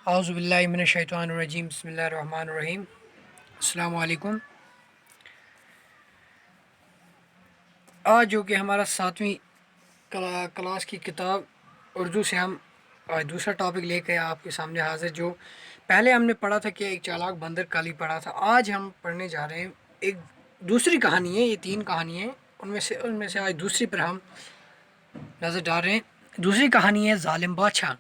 اعوذ باللہ من الشیطان الرجیم، بسم اللہ الرحمن الرحیم۔ السلام علیکم۔ آج جو کہ ہمارا 7ویں کلاس کی کتاب اردو سے ہم دوسرا ٹاپک لے کے آپ کے سامنے حاضر۔ جو پہلے ہم نے پڑھا تھا کہ ایک چالاک بندر کالی پڑھا تھا، آج ہم پڑھنے جا رہے ہیں ایک دوسری کہانی ہے۔ یہ 3 کہانی ہیں، ان میں سے آج دوسری پر ہم نظر ڈال رہے ہیں۔ دوسری کہانی ہے ظالم بادشاہ۔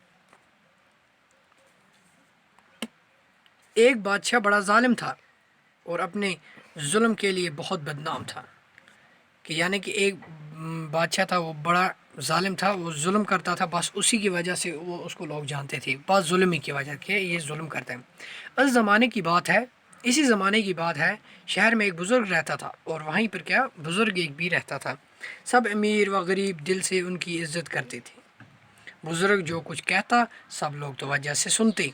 ایک بادشاہ بڑا ظالم تھا اور اپنے ظلم کے لیے بہت بدنام تھا۔ کہ یعنی کہ ایک بادشاہ تھا، وہ بڑا ظالم تھا، وہ ظلم کرتا تھا، بس اسی کی وجہ سے وہ اس کو لوگ جانتے تھے، بس ظلم ہی کی وجہ کہ یہ ظلم کرتے ہیں۔ اس زمانے کی بات ہے، اسی زمانے کی بات ہے، شہر میں ایک بزرگ رہتا تھا اور وہیں پر بزرگ ایک بھی رہتا تھا۔ سب امیر و غریب دل سے ان کی عزت کرتے تھے۔ بزرگ جو کچھ کہتا سب لوگ توجہ سے سنتے،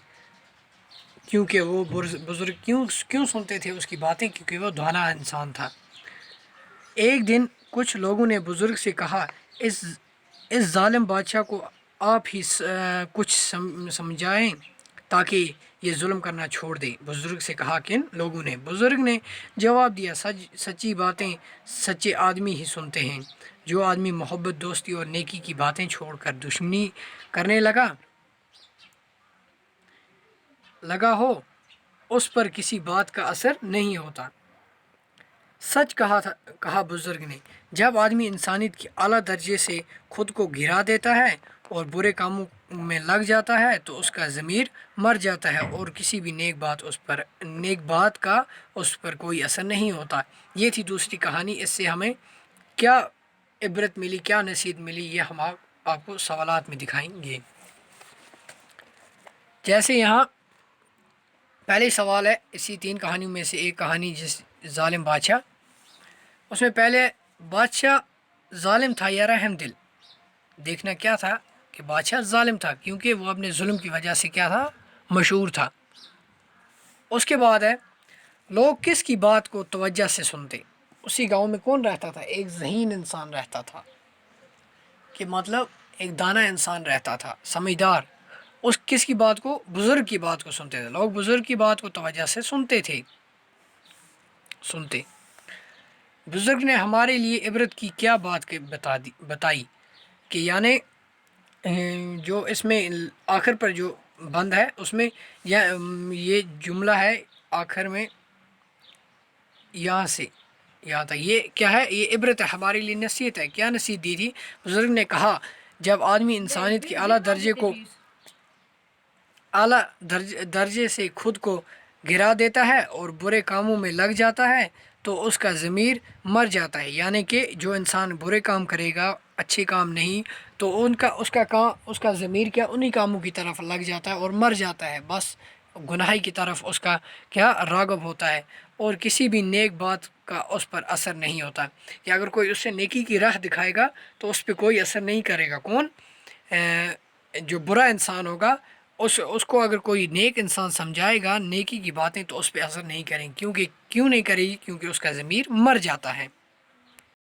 کیونکہ وہ بزرگ کیوں سنتے تھے اس کی باتیں؟ کیونکہ وہ دانا انسان تھا۔ ایک دن کچھ لوگوں نے بزرگ سے کہا، اس ظالم بادشاہ کو آپ ہی کچھ سمجھائیں تاکہ یہ ظلم کرنا چھوڑ دے۔ بزرگ سے کہا کن لوگوں نے؟ بزرگ نے جواب دیا، سچی باتیں سچے آدمی ہی سنتے ہیں۔ جو آدمی محبت، دوستی اور نیکی کی باتیں چھوڑ کر دشمنی کرنے لگا ہو، اس پر کسی بات کا اثر نہیں ہوتا۔ سچ کہا بزرگ نے۔ جب آدمی انسانیت کے اعلیٰ درجے سے خود کو گرا دیتا ہے اور برے کاموں میں لگ جاتا ہے تو اس کا ضمیر مر جاتا ہے اور کسی بھی نیک بات کا اس پر کوئی اثر نہیں ہوتا۔ یہ تھی دوسری کہانی۔ اس سے ہمیں کیا عبرت ملی، کیا نصیحت ملی، یہ ہم آپ کو سوالات میں دکھائیں گے۔ جیسے یہاں پہلے سوال ہے اسی 3 کہانیوں میں سے ایک کہانی جس ظالم بادشاہ، اس میں پہلے بادشاہ ظالم تھا یا رحم دل؟ دیکھنا کیا تھا کہ بادشاہ ظالم تھا کیونکہ وہ اپنے ظلم کی وجہ سے کیا تھا؟ مشہور تھا۔ اس کے بعد ہے لوگ کس کی بات کو توجہ سے سنتے؟ اسی گاؤں میں کون رہتا تھا؟ ایک ذہین انسان رہتا تھا، کہ مطلب ایک دانا انسان رہتا تھا، سمجھدار۔ اس کس کی بات کو؟ بزرگ کی بات کو سنتے تھے لوگ، بزرگ کی بات کو توجہ سے سنتے تھے۔ بزرگ نے ہمارے لیے عبرت کی کیا بات بتائی؟ کہ یعنی جو اس میں آخر پر جو بند ہے اس میں یہ جملہ ہے آخر میں یہاں تک، یہ کیا ہے؟ یہ عبرت ہے، ہمارے لیے نصیحت ہے۔ کیا نصیحت دی تھی؟ بزرگ نے کہا، جب آدمی انسانیت کے اعلیٰ درجے سے خود کو گرا دیتا ہے اور برے کاموں میں لگ جاتا ہے تو اس کا ضمیر مر جاتا ہے۔ یعنی کہ جو انسان برے کام کرے گا، اچھے کام نہیں، تو اس کا ضمیر کیا انہی کاموں کی طرف لگ جاتا ہے اور مر جاتا ہے، بس گناہی کی طرف اس کا کیا راغب ہوتا ہے، اور کسی بھی نیک بات کا اس پر اثر نہیں ہوتا۔ کہ اگر کوئی اس سے نیکی کی راہ دکھائے گا تو اس پہ کوئی اثر نہیں کرے گا۔ کون؟ جو برا انسان ہوگا، اس کو اگر کوئی نیک انسان سمجھائے گا نیکی کی باتیں تو اس پہ اثر نہیں کریں گی۔ کیوں نہیں کرے گی؟ کیونکہ اس کا ضمیر مر جاتا ہے۔